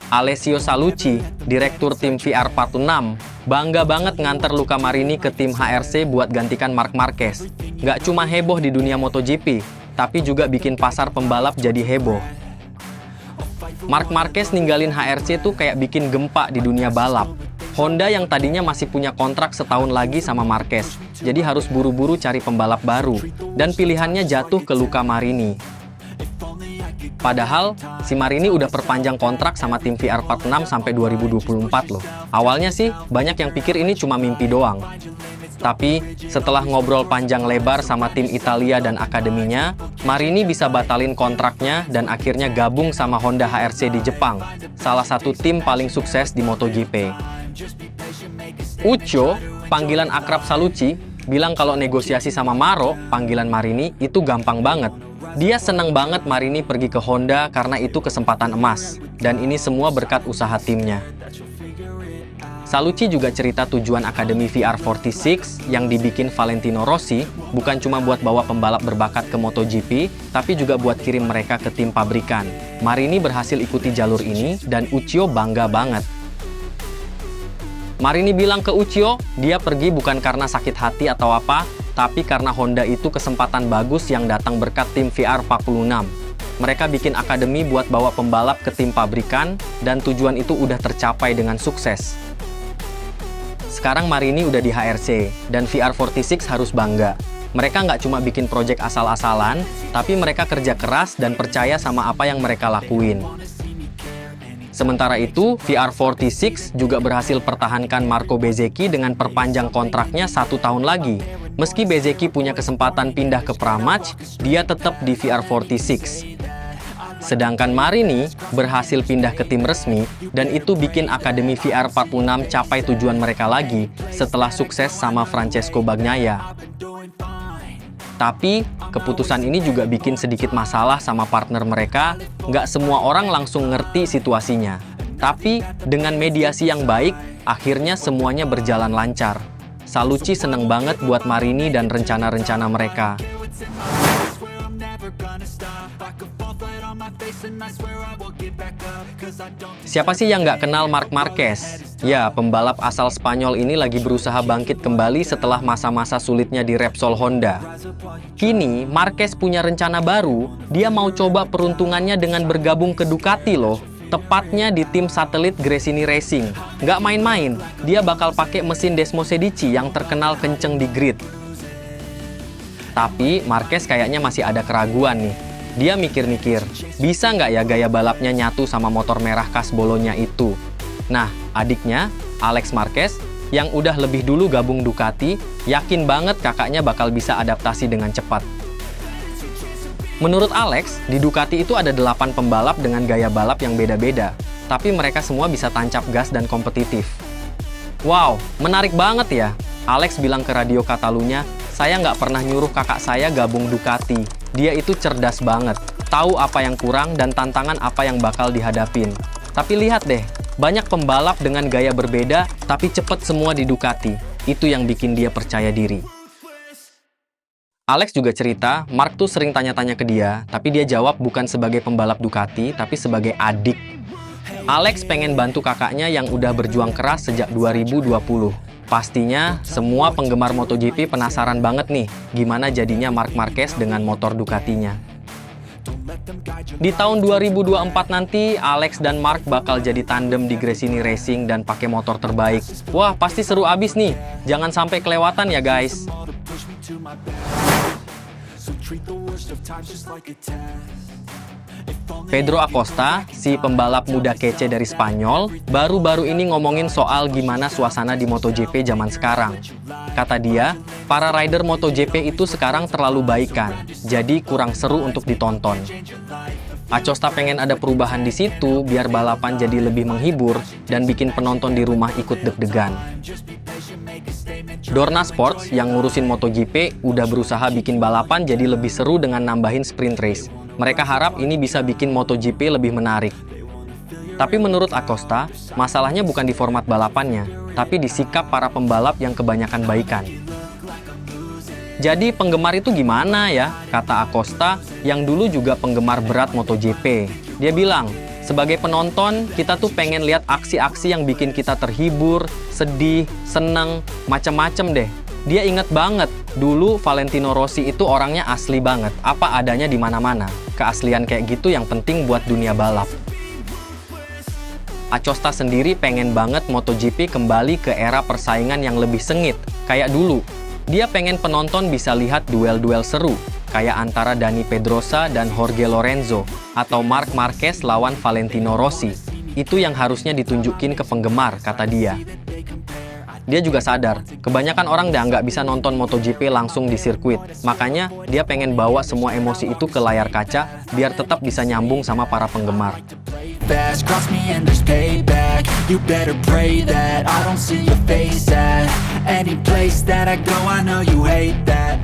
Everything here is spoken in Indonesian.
Alessio Salucci, direktur tim VR46, bangga banget nganter Luca Marini ke tim HRC buat gantikan Marc Marquez. Nggak cuma heboh di dunia MotoGP, tapi juga bikin pasar pembalap jadi heboh. Marc Marquez ninggalin HRC tuh kayak bikin gempa di dunia balap. Honda yang tadinya masih punya kontrak setahun lagi sama Marquez, jadi harus buru-buru cari pembalap baru, dan pilihannya jatuh ke Luca Marini. Padahal, si Marini udah perpanjang kontrak sama tim VR46 sampai 2024 loh. Awalnya sih, banyak yang pikir ini cuma mimpi doang. Tapi, setelah ngobrol panjang lebar sama tim Italia dan akademinya, Marini bisa batalin kontraknya dan akhirnya gabung sama Honda HRC di Jepang, salah satu tim paling sukses di MotoGP. Uccio, panggilan akrab Salucci, bilang kalau negosiasi sama Maro, panggilan Marini, itu gampang banget. Dia seneng banget Marini pergi ke Honda karena itu kesempatan emas, dan ini semua berkat usaha timnya. Salucci juga cerita tujuan Akademi VR46 yang dibikin Valentino Rossi bukan cuma buat bawa pembalap berbakat ke MotoGP, tapi juga buat kirim mereka ke tim pabrikan. Marini berhasil ikuti jalur ini dan Uccio bangga banget. Marini bilang ke Uccio, dia pergi bukan karena sakit hati atau apa, tapi karena Honda itu kesempatan bagus yang datang berkat tim VR46. Mereka bikin akademi buat bawa pembalap ke tim pabrikan, dan tujuan itu udah tercapai dengan sukses. Sekarang Marini udah di HRC, dan VR46 harus bangga. Mereka nggak cuma bikin proyek asal-asalan, tapi mereka kerja keras dan percaya sama apa yang mereka lakuin. Sementara itu, VR46 juga berhasil pertahankan Marco Bezzecchi dengan perpanjang kontraknya 1 tahun lagi. Meski Bezzecchi punya kesempatan pindah ke Pramac, dia tetap di VR46. Sedangkan Marini berhasil pindah ke tim resmi, dan itu bikin Akademi VR46 capai tujuan mereka lagi setelah sukses sama Francesco Bagnaia. Tapi, keputusan ini juga bikin sedikit masalah sama partner mereka. Nggak semua orang langsung ngerti situasinya. Tapi, dengan mediasi yang baik, akhirnya semuanya berjalan lancar. Salucci seneng banget buat Marini dan rencana-rencana mereka. Siapa sih yang nggak kenal Marc Marquez? Ya, pembalap asal Spanyol ini lagi berusaha bangkit kembali setelah masa-masa sulitnya di Repsol Honda. Kini, Marquez punya rencana baru, dia mau coba peruntungannya dengan bergabung ke Ducati loh. Tepatnya di tim satelit Gresini Racing. Nggak main-main, dia bakal pakai mesin Desmosedici yang terkenal kenceng di grid. Tapi, Marquez kayaknya masih ada keraguan nih. Dia mikir-mikir, bisa nggak ya gaya balapnya nyatu sama motor merah khas Bolonya itu? Nah, adiknya, Alex Marquez, yang udah lebih dulu gabung Ducati, yakin banget kakaknya bakal bisa adaptasi dengan cepat. Menurut Alex, di Ducati itu ada 8 pembalap dengan gaya balap yang beda-beda, tapi mereka semua bisa tancap gas dan kompetitif. Wow, menarik banget ya. Alex bilang ke Radio Catalunya, saya nggak pernah nyuruh kakak saya gabung Ducati. Dia itu cerdas banget, tahu apa yang kurang dan tantangan apa yang bakal dihadapin. Tapi lihat deh, banyak pembalap dengan gaya berbeda, tapi cepet semua di Ducati. Itu yang bikin dia percaya diri. Alex juga cerita, Marc tuh sering tanya-tanya ke dia, tapi dia jawab bukan sebagai pembalap Ducati, tapi sebagai adik. Alex pengen bantu kakaknya yang udah berjuang keras sejak 2020. Pastinya, semua penggemar MotoGP penasaran banget nih, gimana jadinya Marc Marquez dengan motor Ducatinya. Di tahun 2024 nanti, Alex dan Marc bakal jadi tandem di Gresini Racing dan pakai motor terbaik. Wah, pasti seru abis nih. Jangan sampai kelewatan ya guys. Pedro Acosta, si pembalap muda kece dari Spanyol, baru-baru ini ngomongin soal gimana suasana di MotoGP zaman sekarang. Kata dia, para rider MotoGP itu sekarang terlalu baikan, jadi kurang seru untuk ditonton. Acosta pengen ada perubahan di situ biar balapan jadi lebih menghibur dan bikin penonton di rumah ikut deg-degan. Dorna Sports yang ngurusin MotoGP udah berusaha bikin balapan jadi lebih seru dengan nambahin sprint race. Mereka harap ini bisa bikin MotoGP lebih menarik. Tapi menurut Acosta, masalahnya bukan di format balapannya, tapi di sikap para pembalap yang kebanyakan baikan. Jadi penggemar itu gimana ya? Kata Acosta, yang dulu juga penggemar berat MotoGP. Dia bilang, Sebagai penonton, kita tuh pengen lihat aksi-aksi yang bikin kita terhibur, sedih, seneng, macem-macem deh. Dia inget banget, dulu Valentino Rossi itu orangnya asli banget, apa adanya di mana-mana. Keaslian kayak gitu yang penting buat dunia balap. Acosta sendiri pengen banget MotoGP kembali ke era persaingan yang lebih sengit, kayak dulu. Dia pengen penonton bisa lihat duel-duel seru, kayak antara Dani Pedrosa dan Jorge Lorenzo, atau Marc Marquez lawan Valentino Rossi. Itu yang harusnya ditunjukin ke penggemar, kata dia. Dia juga sadar, kebanyakan orang nggak bisa nonton MotoGP langsung di sirkuit. Makanya, dia pengen bawa semua emosi itu ke layar kaca, biar tetap bisa nyambung sama para penggemar. Cross me and there's payback. You better pray that I don't see your face at any place that I go. I know you hate that.